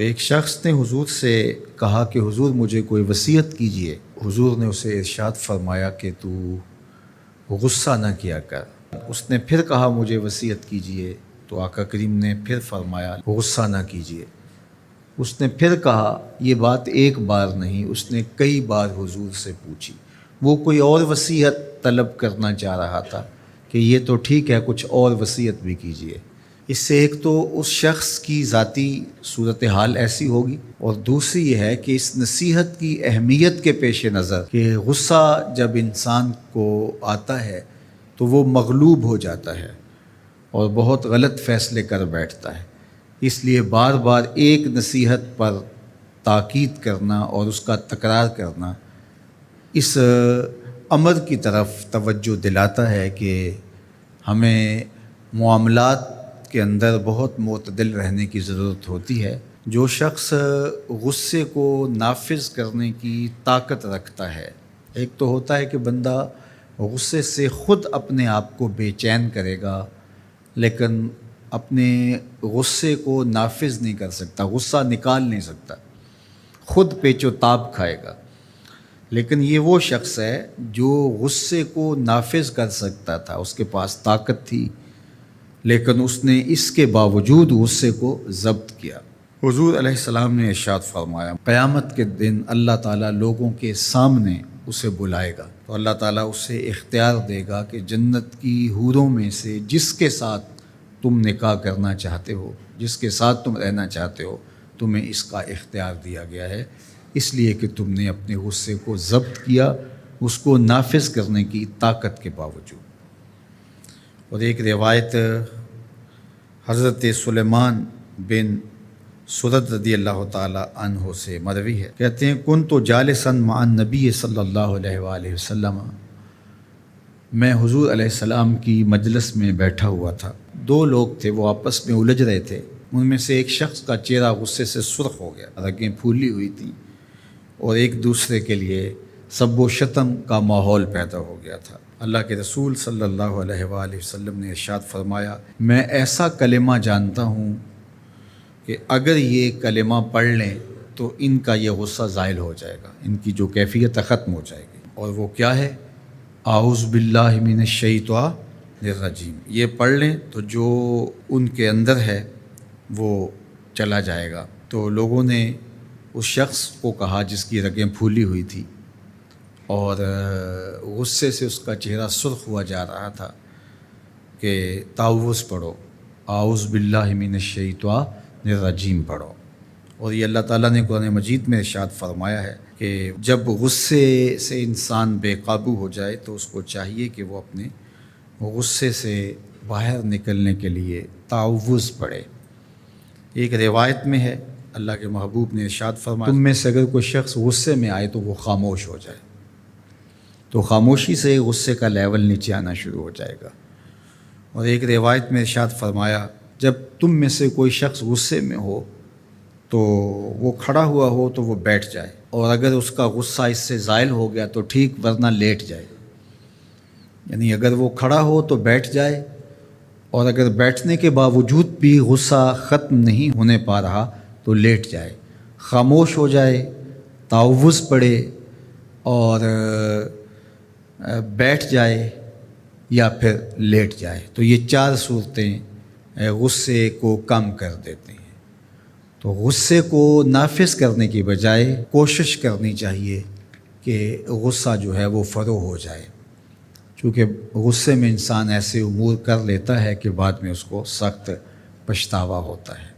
ایک شخص نے حضور سے کہا کہ حضور مجھے کوئی وصیت کیجئے۔ حضور نے اسے ارشاد فرمایا کہ تو غصہ نہ کیا کر۔ اس نے پھر کہا مجھے وصیت کیجئے، تو آقا کریم نے پھر فرمایا غصہ نہ کیجئے۔ اس نے پھر کہا، یہ بات ایک بار نہیں، اس نے کئی بار حضور سے پوچھی۔ وہ کوئی اور وصیت طلب کرنا چاہ رہا تھا کہ یہ تو ٹھیک ہے، کچھ اور وصیت بھی کیجئے۔ اس سے ایک تو اس شخص کی ذاتی صورتحال ایسی ہوگی، اور دوسری یہ ہے کہ اس نصیحت کی اہمیت کے پیش نظر کہ غصہ جب انسان کو آتا ہے تو وہ مغلوب ہو جاتا ہے اور بہت غلط فیصلے کر بیٹھتا ہے۔ اس لیے بار بار ایک نصیحت پر تاکید کرنا اور اس کا تکرار کرنا اس امر کی طرف توجہ دلاتا ہے کہ ہمیں معاملات کے اندر بہت معتدل رہنے کی ضرورت ہوتی ہے۔ جو شخص غصے کو نافذ کرنے کی طاقت رکھتا ہے، ایک تو ہوتا ہے کہ بندہ غصے سے خود اپنے آپ کو بے چین کرے گا، لیکن اپنے غصے کو نافذ نہیں کر سکتا، غصہ نکال نہیں سکتا، خود پیچ و تاب کھائے گا۔ لیکن یہ وہ شخص ہے جو غصے کو نافذ کر سکتا تھا، اس کے پاس طاقت تھی، لیکن اس نے اس کے باوجود غصے کو ضبط کیا۔ حضور علیہ السلام نے ارشاد فرمایا، قیامت کے دن اللہ تعالیٰ لوگوں کے سامنے اسے بلائے گا، تو اللہ تعالیٰ اسے اختیار دے گا کہ جنت کی حوروں میں سے جس کے ساتھ تم نکاح کرنا چاہتے ہو، جس کے ساتھ تم رہنا چاہتے ہو، تمہیں اس کا اختیار دیا گیا ہے، اس لیے کہ تم نے اپنے غصے کو ضبط کیا، اس کو نافذ کرنے کی طاقت کے باوجود۔ اور ایک روایت حضرت سلیمان بن سرد رضی اللہ تعالیٰ عنہ سے مروی ہے، کہتے ہیں کنت جالسا مع النبی صلی اللہ علیہ وآلہ وسلم، میں حضور علیہ السلام کی مجلس میں بیٹھا ہوا تھا۔ دو لوگ تھے، وہ آپس میں الجھ رہے تھے۔ ان میں سے ایک شخص کا چہرہ غصے سے سرخ ہو گیا، رگیں پھولی ہوئی تھیں، اور ایک دوسرے کے لیے سب و شتم کا ماحول پیدا ہو گیا تھا۔ اللہ کے رسول صلی اللہ علیہ وآلہ وسلم نے ارشاد فرمایا، میں ایسا کلمہ جانتا ہوں کہ اگر یہ کلمہ پڑھ لیں تو ان کا یہ غصہ زائل ہو جائے گا، ان کی جو کیفیت ختم ہو جائے گی۔ اور وہ کیا ہے؟ اعوذ باللہ من الشیطان الرجیم۔ یہ پڑھ لیں تو جو ان کے اندر ہے وہ چلا جائے گا۔ تو لوگوں نے اس شخص کو کہا جس کی رگیں پھولی ہوئی تھی اور غصے سے اس کا چہرہ سرخ ہوا جا رہا تھا کہ تعوذ پڑھو، اعوذ باللہ من الشیطان الرجیم پڑھو۔ اور یہ اللہ تعالیٰ نے قرآن مجید میں ارشاد فرمایا ہے کہ جب غصے سے انسان بے قابو ہو جائے تو اس کو چاہیے کہ وہ اپنے غصے سے باہر نکلنے کے لیے تعوذ پڑھے۔ ایک روایت میں ہے اللہ کے محبوب نے ارشاد فرمایا، تم میں سے اگر کوئی شخص غصے میں آئے تو وہ خاموش ہو جائے، تو خاموشی سے غصے کا لیول نیچے آنا شروع ہو جائے گا۔ اور ایک روایت میں ارشاد فرمایا، جب تم میں سے کوئی شخص غصے میں ہو تو وہ کھڑا ہوا ہو تو وہ بیٹھ جائے، اور اگر اس کا غصہ اس سے زائل ہو گیا تو ٹھیک، ورنہ لیٹ جائے۔ یعنی اگر وہ کھڑا ہو تو بیٹھ جائے، اور اگر بیٹھنے کے باوجود بھی غصہ ختم نہیں ہونے پا رہا تو لیٹ جائے، خاموش ہو جائے، تعوذ پڑھے اور بیٹھ جائے یا پھر لیٹ جائے۔ تو یہ چار صورتیں غصے کو کم کر دیتے ہیں۔ تو غصے کو نافذ کرنے کی بجائے کوشش کرنی چاہیے کہ غصہ جو ہے وہ فروغ ہو جائے، چونکہ غصے میں انسان ایسے امور کر لیتا ہے کہ بعد میں اس کو سخت پچھتاوا ہوتا ہے۔